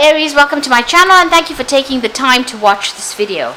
Aries, welcome to my channel and thank you for taking the time to watch this video.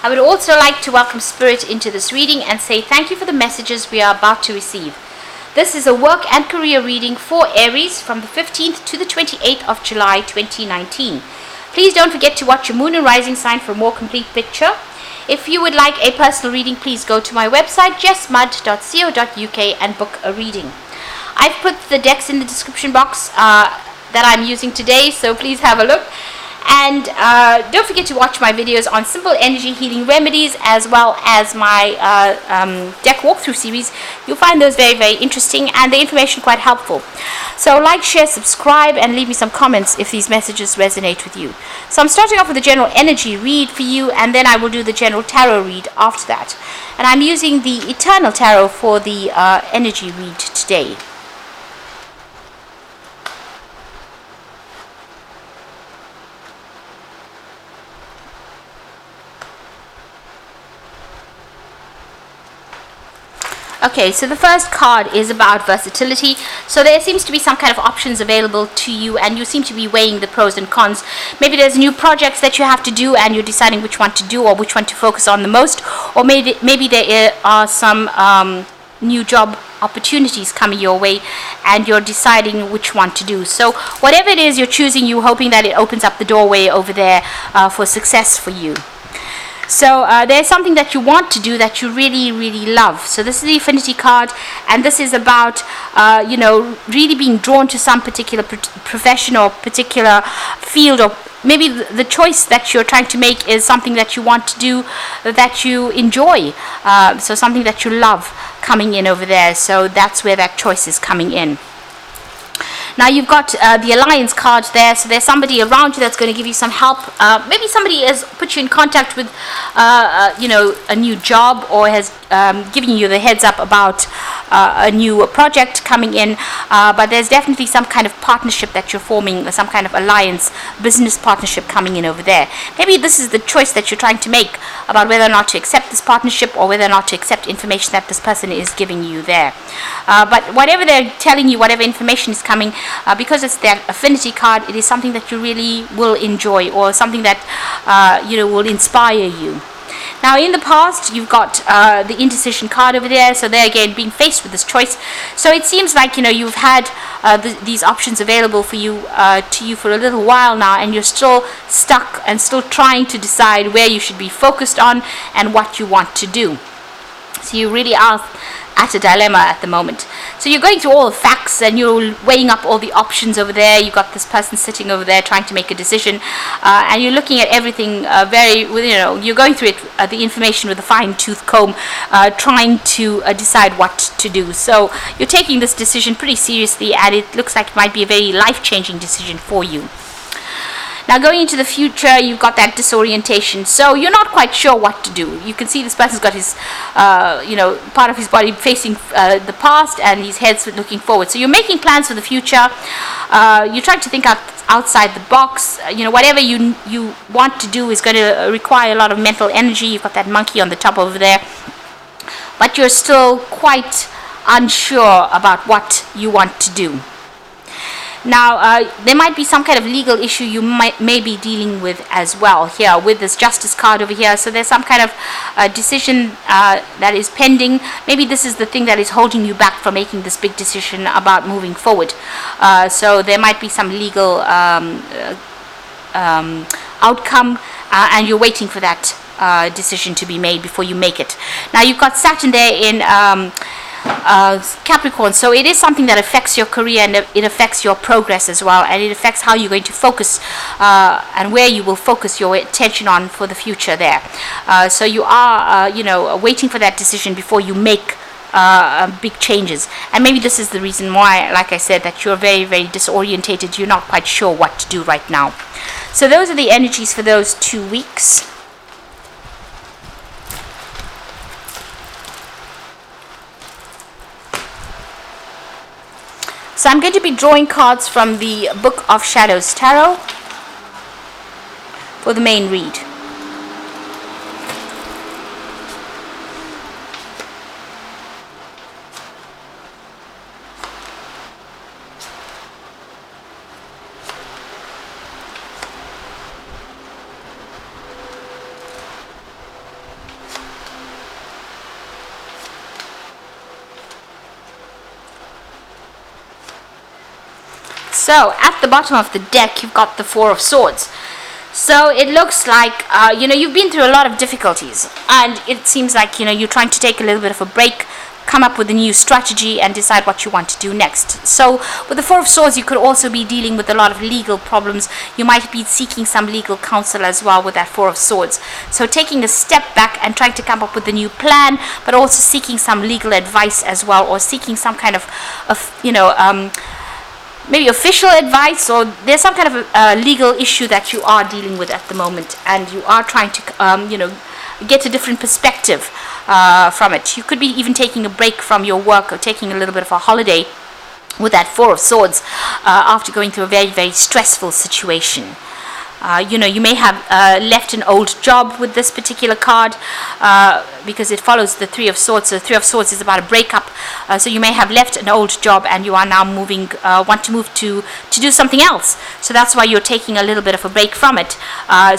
I would also like to welcome Spirit into this reading and say thank you for the messages we are about to receive. This is a work and career reading for Aries from the 15th to the 28th of July 2019. Please don't forget to watch your moon and rising sign for a more complete picture. If you would like a personal reading, please go to my website jessmud.co.uk and book a reading. I've put the decks in the description box that I'm using today, so please have a look. And don't forget to watch my videos on simple energy healing remedies as well as my deck walkthrough series. You'll find those very, very interesting and the information quite helpful. So like, share, subscribe and leave me some comments if these messages resonate with you. So I'm starting off with a general energy read for you, and then I will do the general tarot read after that. And I'm using the Eternal Tarot for the energy read today. Okay, so the first card is about versatility. So there seems to be some kind of options available to you and you seem to be weighing the pros and cons. Maybe there's new projects that you have to do and you're deciding which one to do or which one to focus on the most. Or maybe there are some new job opportunities coming your way and you're deciding which one to do. So whatever it is you're choosing, you're hoping that it opens up the doorway over there for success for you. So there's something that you want to do that you really, really love. So this is the Affinity card, and this is about, really being drawn to some particular profession or particular field, or maybe the choice that you're trying to make is something that you want to do that you enjoy. So something that you love coming in over there. So that's where that choice is coming in. Now you've got the Alliance card there, so there's somebody around you that's going to give you some help. Maybe somebody has put you in contact with, a new job, or has given you the heads up about a new project coming in. But there's definitely some kind of partnership that you're forming, some kind of alliance, business partnership coming in over there. Maybe this is the choice that you're trying to make about whether or not to accept this partnership or whether or not to accept information that this person is giving you there. But whatever they're telling you, whatever information is coming, because it's that Affinity card, it is something that you really will enjoy, or something that will inspire you. Now in the past you've got the Indecision card over there, so there again being faced with this choice. So it seems like you've had these options available for you for a little while now, and you're still stuck and still trying to decide where you should be focused on and what you want to do. So you really are at a dilemma at the moment. So you're going through all the facts and you're weighing up all the options over there. You've got this person sitting over there trying to make a decision, and you're looking at everything you're going through it, the information with a fine-tooth comb, trying to decide what to do. So you're taking this decision pretty seriously, and it looks like it might be a very life-changing decision for you. Now going into the future, you've got that disorientation. So you're not quite sure what to do. You can see this person's got his, part of his body facing the past and his head's looking forward. So you're making plans for the future. You're trying to think outside the box. Whatever you want to do is going to require a lot of mental energy. You've got that monkey on the top over there. But you're still quite unsure about what you want to do. Now, there might be some kind of legal issue you may be dealing with as well here with this Justice card over here. So there's some kind of decision that is pending. Maybe this is the thing that is holding you back from making this big decision about moving forward. So there might be some legal outcome, and you're waiting for that decision to be made before you make it. Now you've got Saturn there in Capricorn, so it is something that affects your career, and it affects your progress as well, and it affects how you're going to focus and where you will focus your attention on for the future there. So you are waiting for that decision before you make big changes, and maybe this is the reason why, like I said, that you're very, very disorientated. You're not quite sure what to do right now. So those are the energies for those 2 weeks. So I'm going to be drawing cards from the Book of Shadows Tarot for the main read. So at the bottom of the deck, you've got the Four of Swords. So it looks like, you've been through a lot of difficulties, and it seems like, you're trying to take a little bit of a break, come up with a new strategy, and decide what you want to do next. So with the Four of Swords, you could also be dealing with a lot of legal problems. You might be seeking some legal counsel as well with that Four of Swords. So taking a step back and trying to come up with a new plan, but also seeking some legal advice as well, or seeking some kind of maybe official advice, or there's some kind of a legal issue that you are dealing with at the moment, and you are trying to get a different perspective from it. You could be even taking a break from your work, or taking a little bit of a holiday with that Four of Swords after going through a very, very stressful situation. You may have left an old job with this particular card, because it follows the Three of Swords. So the Three of Swords is about a breakup. So you may have left an old job, and you are now want to move to do something else. So that's why you're taking a little bit of a break from it,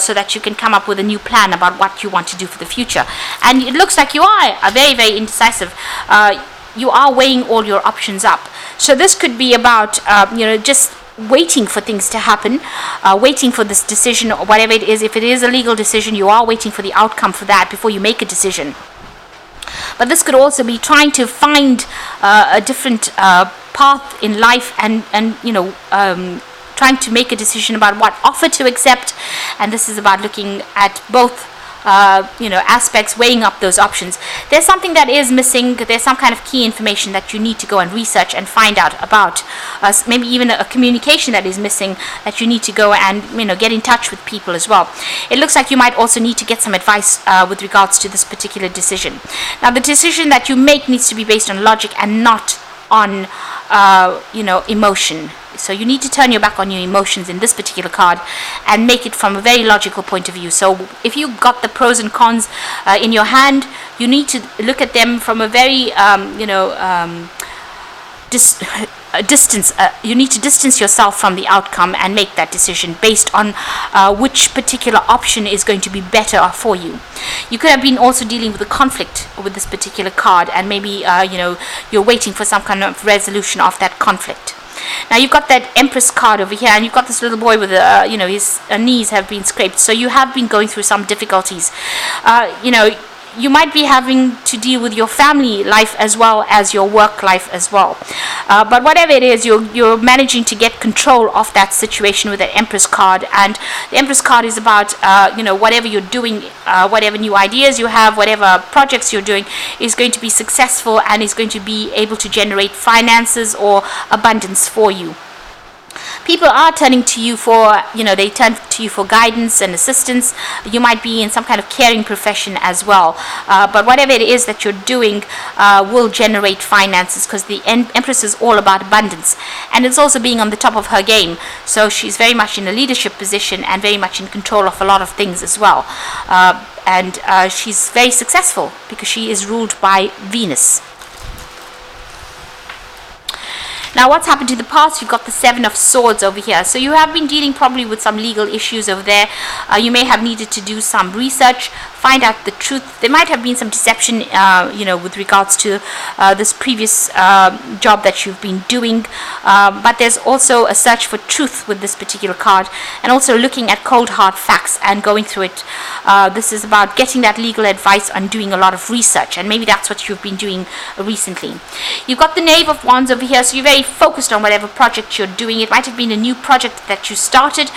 so that you can come up with a new plan about what you want to do for the future. And it looks like you are very, very indecisive. You are weighing all your options up. So this could be about, just waiting for things to happen, waiting for this decision, or whatever it is. If it is a legal decision, you are waiting for the outcome for that before you make a decision. But this could also be trying to find a different path in life, and trying to make a decision about what offer to accept. And this is about looking at both aspects, weighing up those options. There's something that is missing. There's some kind of key information that you need to go and research and find out about. Maybe even a communication that is missing, that you need to go and get in touch with people as well. It looks like you might also need to get some advice with regards to this particular decision. Now, the decision that you make needs to be based on logic and not on emotion. So you need to turn your back on your emotions in this particular card and make it from a very logical point of view. So if you got the pros and cons in your hand, you need to look at them from a very distance. You need to distance yourself from the outcome and make that decision based on which particular option is going to be better for you. You could have been also dealing with a conflict with this particular card, and maybe you're waiting for some kind of resolution of that conflict. Now you've got that Empress card over here, and you've got this little boy with his knees have been scraped. So you have been going through some difficulties. You might be having to deal with your family life as well as your work life as well. But whatever it is, you're managing to get control of that situation with that Empress card. And the Empress card is about, whatever you're doing, whatever new ideas you have, whatever projects you're doing is going to be successful and is going to be able to generate finances or abundance for you. People are turning to you for, they turn to you for guidance and assistance. You might be in some kind of caring profession as well. But whatever it is that you're doing will generate finances, because the Empress is all about abundance. And it's also being on the top of her game. So she's very much in a leadership position and very much in control of a lot of things as well. And she's very successful because she is ruled by Venus. Now, what's happened in the past? You've got the Seven of Swords over here. So you have been dealing probably with some legal issues over there. You may have needed to do some research, find out the truth. There might have been some deception, with regards to this previous job that you've been doing. But there's also a search for truth with this particular card, and also looking at cold hard facts and going through it. This is about getting that legal advice and doing a lot of research, and maybe that's what you've been doing recently. You've got the Knave of Wands over here, so you're very focused on whatever project you're doing. It might have been a new project that you started,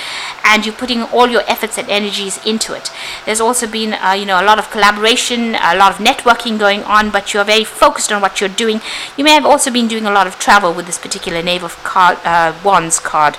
and you're putting all your efforts and energies into it. There's also been a lot of collaboration, a lot of networking going on, but you're very focused on what you're doing. You may have also been doing a lot of travel with this particular Knave of Wands card.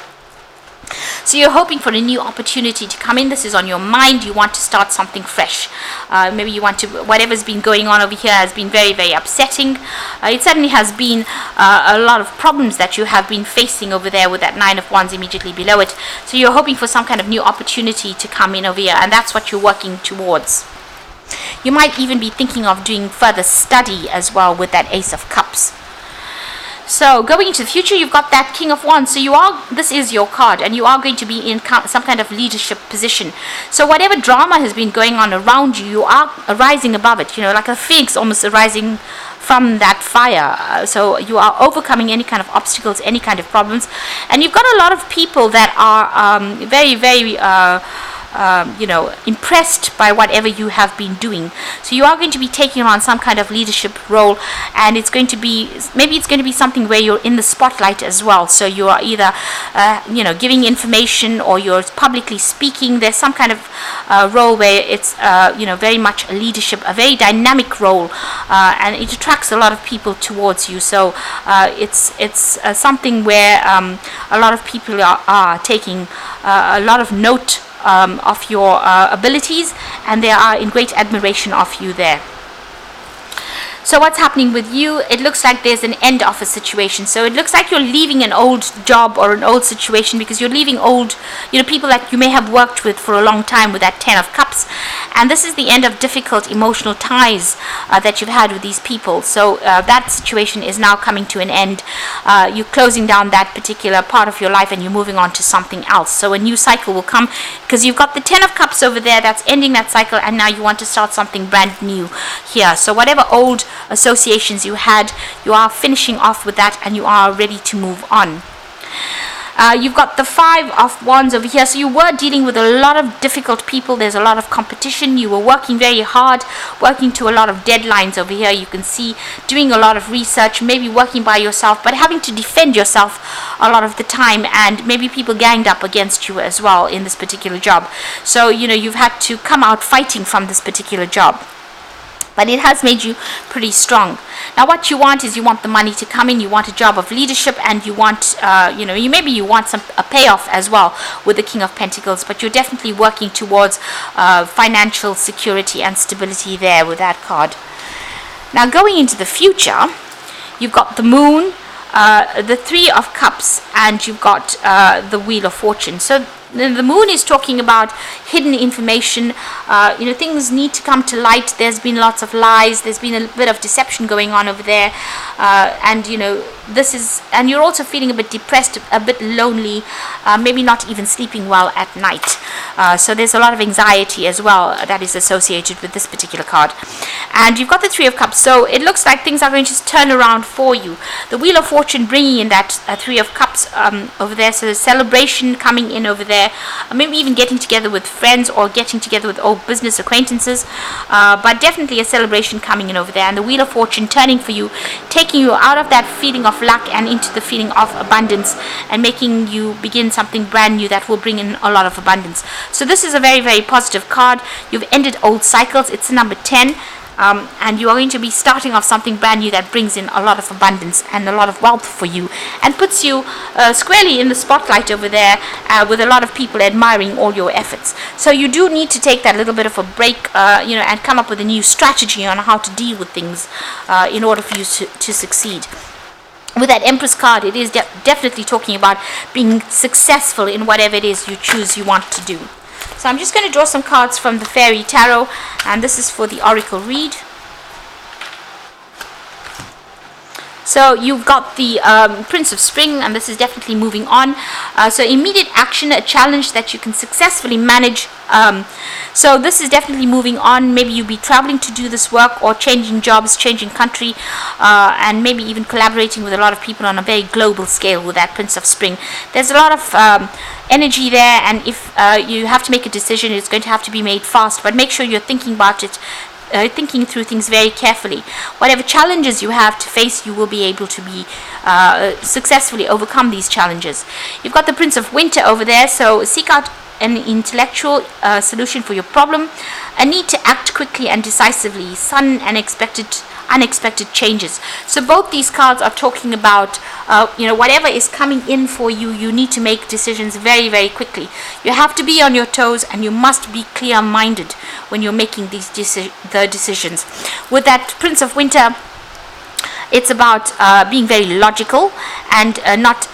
So you're hoping for a new opportunity to come in. This is on your mind. You want to start something fresh. Maybe you want to, whatever's been going on over here has been very, very upsetting. It certainly has been a lot of problems that you have been facing over there with that Nine of Wands immediately below it. So you're hoping for some kind of new opportunity to come in over here, and that's what you're working towards. You might even be thinking of doing further study as well with that Ace of Cups. So going into the future, you've got that King of Wands. So this is your card, and you are going to be in some kind of leadership position. So whatever drama has been going on around you, you are rising above it, like a phoenix almost arising from that fire. So you are overcoming any kind of obstacles, any kind of problems, and you've got a lot of people that are very impressed by whatever you have been doing. So you are going to be taking on some kind of leadership role, and it's going to be something where you're in the spotlight as well. So you are either giving information, or you're publicly speaking. There's some kind of role where it's very much a leadership, a very dynamic role, and it attracts a lot of people towards you. So it's something where a lot of people are taking a lot of note of your abilities, and they are in great admiration of you there. So what's happening with you? It looks like there's an end of a situation. So it looks like you're leaving an old job or an old situation, because you're leaving old, people that you may have worked with for a long time, with that 10 of Cups. And this is the end of difficult emotional ties that you've had with these people. So that situation is now coming to an end. You're closing down that particular part of your life, and you're moving on to something else. So a new cycle will come, because you've got the 10 of Cups over there that's ending that cycle, and now you want to start something brand new here. So whatever old associations you had, you are finishing off with that, and you are ready to move on. You've got the 5 of Wands over here. So you were dealing with a lot of difficult people. There's a lot of competition. You were working very hard, working to a lot of deadlines over here. You can see doing a lot of research, maybe working by yourself, but having to defend yourself a lot of the time, and maybe people ganged up against you as well in this particular job. So you've had to come out fighting from this particular job, but it has made you pretty strong. Now what you want is, you want the money to come in, you want a job of leadership, and you want you want a payoff as well with the King of Pentacles, but you're definitely working towards financial security and stability there with that card. Now going into the future, you've got the Moon, the 3 of Cups, and you've got the Wheel of Fortune. So the Moon is talking about hidden information. Things need to come to light. There's been lots of lies. There's been a bit of deception going on over there, and you're also feeling a bit depressed, a bit lonely, maybe not even sleeping well at night. So there's a lot of anxiety as well that is associated with this particular card. And you've got the 3 of Cups, so it looks like things are going to turn around for you. The Wheel of Fortune bringing in that 3 of Cups over there, so the celebration coming in over there, maybe even getting together with friends, or getting together with old business acquaintances, but definitely a celebration coming in over there. And the Wheel of Fortune turning for you, taking you out of that feeling of lack and into the feeling of abundance, and making you begin something brand new that will bring in a lot of abundance. So this is a very, very positive card. You've ended old cycles. It's number 10. And you are going to be starting off something brand new that brings in a lot of abundance and a lot of wealth for you, and puts you squarely in the spotlight over there, with a lot of people admiring all your efforts. So you do need to take that little bit of a break, and come up with a new strategy on how to deal with things in order for you to succeed. With that Empress card, it is definitely talking about being successful in whatever it is you want to do. So I'm just going to draw some cards from the Fairy Tarot, and this is for the Oracle read. So you've got the Prince of Spring, and this is definitely moving on. So immediate action, a challenge that you can successfully manage. So this is definitely moving on. Maybe you'll be traveling to do this work, or changing jobs, changing country, and maybe even collaborating with a lot of people on a very global scale with that Prince of Spring. There's a lot of energy there, and if you have to make a decision, it's going to have to be made fast, but make sure you're thinking about it, thinking through things very carefully. Whatever challenges you have to face, you will be able to be successfully overcome these challenges. You've got the Prince of Winter over there, so seek out an intellectual solution for your problem, a need to act quickly and decisively, sudden and unexpected changes. So both these cards are talking about whatever is coming in for you, you need to make decisions very, very quickly. You have to be on your toes, and you must be clear-minded when you're making these decisions. With that Prince of Winter, it's about being very logical and not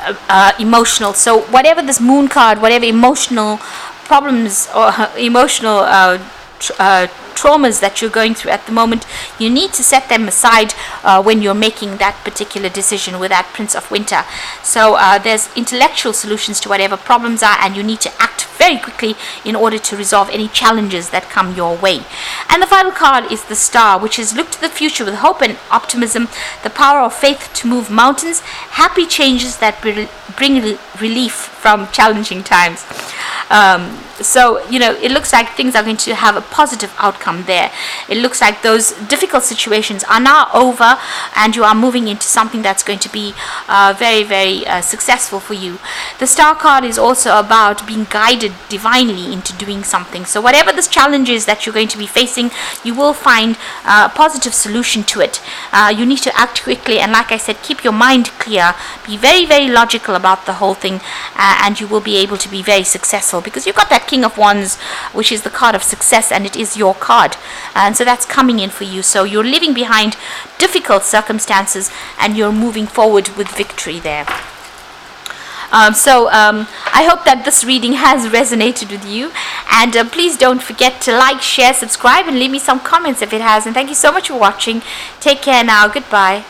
emotional. So whatever this Moon card, whatever emotional problems or emotional traumas that you're going through at the moment, you need to set them aside when you're making that particular decision with that Prince of Winter. So there's intellectual solutions to whatever problems are, and you need to act very quickly in order to resolve any challenges that come your way. And the final card is the Star, which is look to the future with hope and optimism, the power of faith to move mountains, happy changes that bring relief from challenging times. So, it looks like things are going to have a positive outcome there. It looks like those difficult situations are now over and you are moving into something that's going to be very, very successful for you. The Star card is also about being guided divinely into doing something. So whatever this challenge is that you're going to be facing, you will find a positive solution to it. You need to act quickly, and like I said, keep your mind clear. Be very, very logical about the whole thing, and you will be able to be very successful, because you've got that King of Wands, which is the card of success, and it is your card, and so that's coming in for you. So you're leaving behind difficult circumstances and you're moving forward with victory there. I hope that this reading has resonated with you, and please don't forget to like, share, subscribe, and leave me some comments if it has. And thank you so much for watching. Take care now. Goodbye.